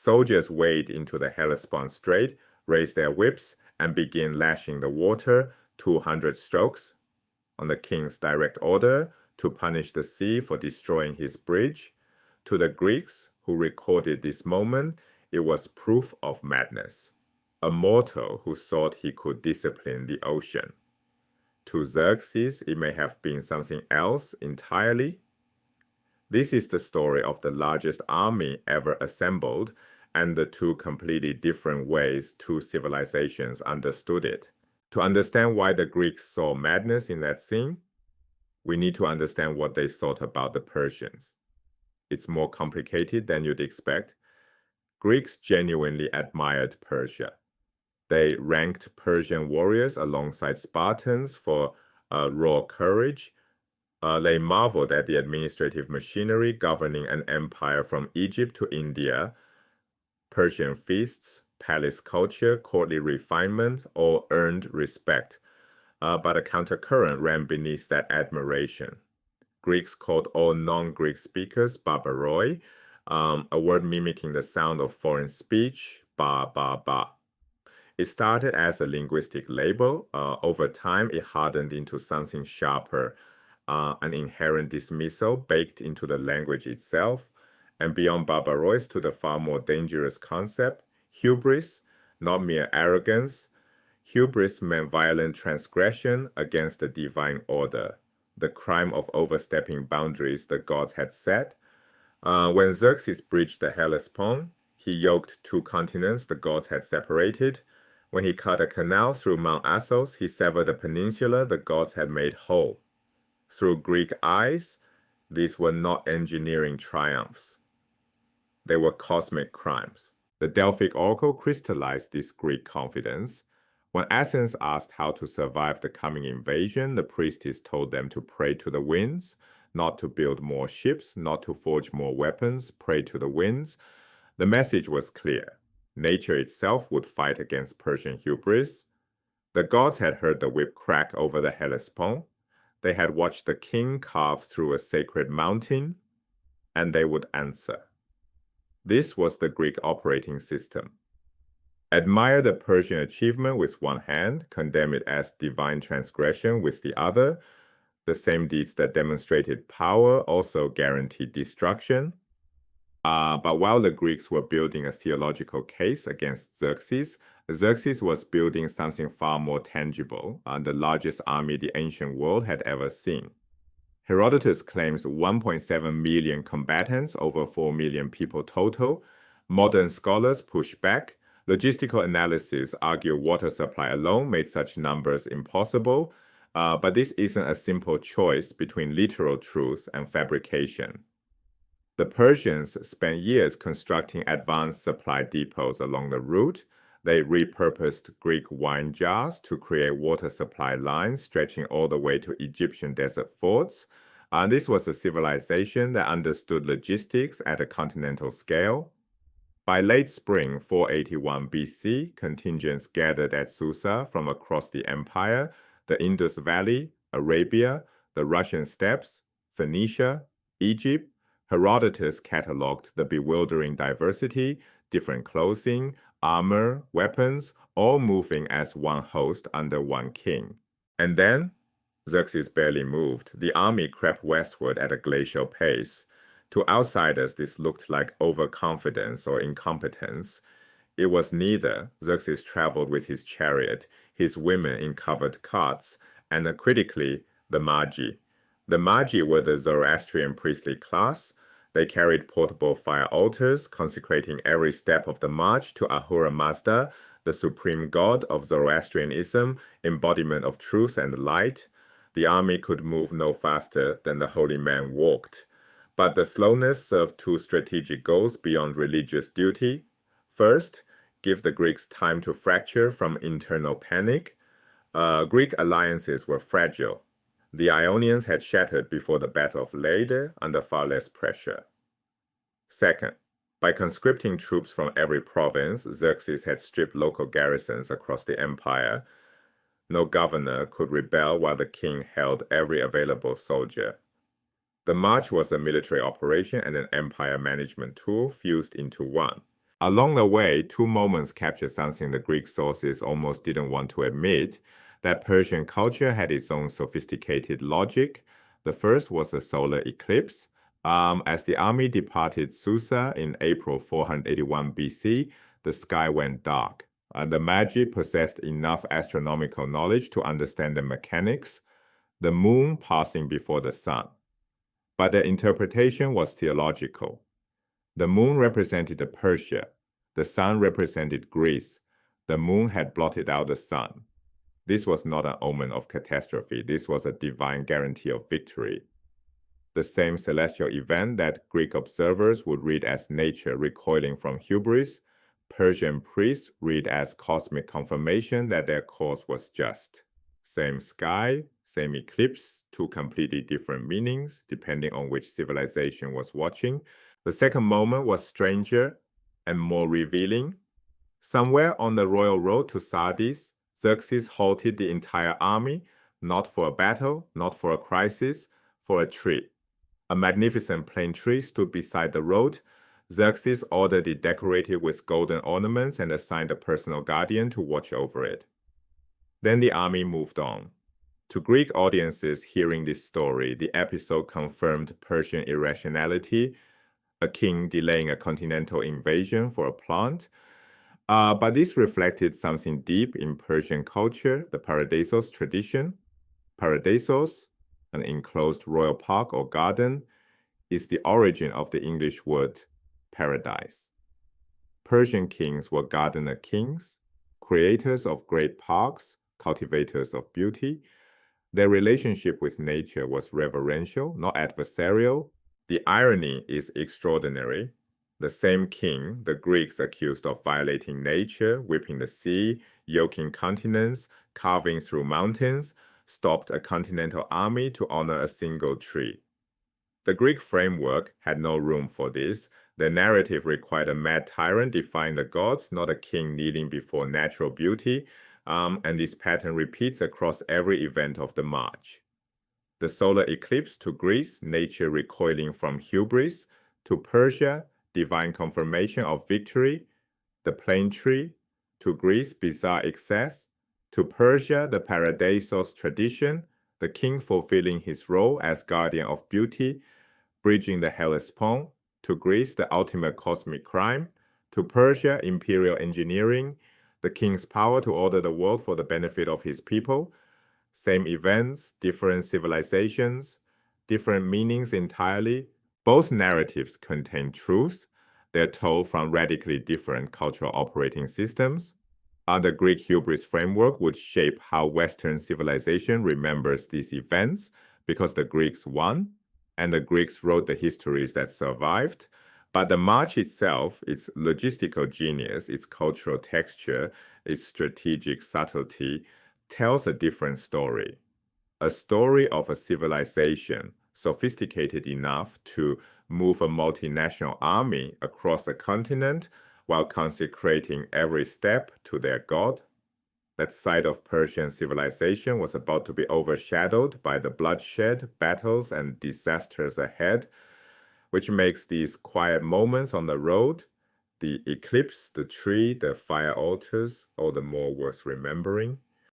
Soldiers wade into the Hellespont Strait, raise their whips, and begin lashing the water 200 strokes on the king's direct order to punish the sea for destroying his bridge. To the Greeks who recorded this moment, it was proof of madness, a mortal who thought he could discipline the ocean. To Xerxes, it may have been something else entirely. This is the story of the largest army ever assembled and the two completely different ways two civilizations understood it. To understand why the Greeks saw madness in that scene, we need to understand what they thought about the Persians. It's more complicated than you'd expect. Greeks genuinely admired Persia. They ranked Persian warriors alongside Spartans for raw courage. They marveled at the administrative machinery governing an empire from Egypt to India. Persian feasts, palace culture, courtly refinement all earned respect. But a countercurrent ran beneath that admiration. Greeks called all non-Greek speakers barbaroi, a word mimicking the sound of foreign speech, ba, ba, ba. It started as a linguistic label. Over time, it hardened into something sharper, an inherent dismissal baked into the language itself, and beyond barbarois to the far more dangerous concept, hubris, not mere arrogance. Hubris meant violent transgression against the divine order, the crime of overstepping boundaries the gods had set. When Xerxes bridged the Hellespont, he yoked two continents the gods had separated. When he cut a canal through Mount Athos, he severed a peninsula the gods had made whole. Through Greek eyes, these were not engineering triumphs. They were cosmic crimes. The Delphic oracle crystallized this Greek confidence. When Athens asked how to survive the coming invasion, the priestess told them to pray to the winds, not to build more ships, not to forge more weapons, pray to the winds. The message was clear. Nature itself would fight against Persian hubris. The gods had heard the whip crack over the Hellespont. They had watched the king carve through a sacred mountain, and they would answer. This was the Greek operating system. Admire the Persian achievement with one hand, condemn it as divine transgression with the other. The same deeds that demonstrated power also guaranteed destruction. But while the Greeks were building a theological case against Xerxes, Xerxes was building something far more tangible, the largest army the ancient world had ever seen. Herodotus claims 1.7 million combatants, over 4 million people total. Modern scholars push back. Logistical analyses argue water supply alone made such numbers impossible, but this isn't a simple choice between literal truth and fabrication. The Persians spent years constructing advanced supply depots along the route. They repurposed Greek wine jars to create water supply lines stretching all the way to Egyptian desert forts. This was a civilization that understood logistics at a continental scale. By late spring 481 BC, contingents gathered at Susa from across the empire, the Indus Valley, Arabia, the Russian steppes, Phoenicia, Egypt. Herodotus catalogued the bewildering diversity, different clothing, armor, weapons, all moving as one host under one king. And then, Xerxes barely moved. The army crept westward at a glacial pace. To outsiders, this looked like overconfidence or incompetence. It was neither. Xerxes traveled with his chariot, his women in covered carts, and critically, the Magi. The Magi were the Zoroastrian priestly class. They carried portable fire altars, consecrating every step of the march to Ahura Mazda, the supreme god of Zoroastrianism, embodiment of truth and light. The army could move no faster than the holy man walked. But the slowness served two strategic goals beyond religious duty. First, give the Greeks time to fracture from internal panic. Greek alliances were fragile. The Ionians had shattered before the Battle of Leyde under far less pressure. Second, by conscripting troops from every province, Xerxes had stripped local garrisons across the empire. No governor could rebel while the king held every available soldier. The march was a military operation and an empire management tool fused into one. Along the way, two moments capture something the Greek sources almost didn't want to admit, that Persian culture had its own sophisticated logic. The first was the solar eclipse. As the army departed Susa in April 481 BC, the sky went dark. The Magi possessed enough astronomical knowledge to understand the mechanics, the moon passing before the sun. But their interpretation was theological. The moon represented Persia. The sun represented Greece. The moon had blotted out the sun. This was not an omen of catastrophe. This was a divine guarantee of victory. The same celestial event that Greek observers would read as nature recoiling from hubris, Persian priests read as cosmic confirmation that their cause was just. Same sky, same eclipse, two completely different meanings depending on which civilization was watching. The second moment was stranger and more revealing. Somewhere on the royal road to Sardis, Xerxes halted the entire army, not for a battle, not for a crisis, for a tree. A magnificent plane tree stood beside the road. Xerxes ordered it decorated with golden ornaments and assigned a personal guardian to watch over it. Then the army moved on. To Greek audiences hearing this story, the episode confirmed Persian irrationality, a king delaying a continental invasion for a plant. But this reflected something deep in Persian culture, the paradisos tradition. Paradisos, an enclosed royal park or garden, is the origin of the English word paradise. Persian kings were gardener kings, creators of great parks, cultivators of beauty. Their relationship with nature was reverential, not adversarial. The irony is extraordinary. The same king the Greeks accused of violating nature, whipping the sea, yoking continents, carving through mountains, stopped a continental army to honor a single tree. The Greek framework had no room for this. The narrative required a mad tyrant defying the gods, not a king kneeling before natural beauty, and this pattern repeats across every event of the march. The solar eclipse to Greece, nature recoiling from hubris; to Persia, divine confirmation of victory; the plane tree; to Greece, bizarre excess; to Persia, the paradisos tradition, the king fulfilling his role as guardian of beauty, bridging the Hellespont; to Greece, the ultimate cosmic crime; to Persia, imperial engineering, the king's power to order the world for the benefit of his people. Same events, different civilizations, different meanings entirely. Both narratives contain truths. They're told from radically different cultural operating systems. The Greek hubris framework would shape how Western civilization remembers these events because the Greeks won, and the Greeks wrote the histories that survived. But the march itself, its logistical genius, its cultural texture, its strategic subtlety, tells a different story. A story of a civilization sophisticated enough to move a multinational army across a continent while consecrating every step to their god. That side of Persian civilization was about to be overshadowed by the bloodshed, battles, and disasters ahead, which makes these quiet moments on the road, the eclipse, the tree, the fire altars, all the more worth remembering.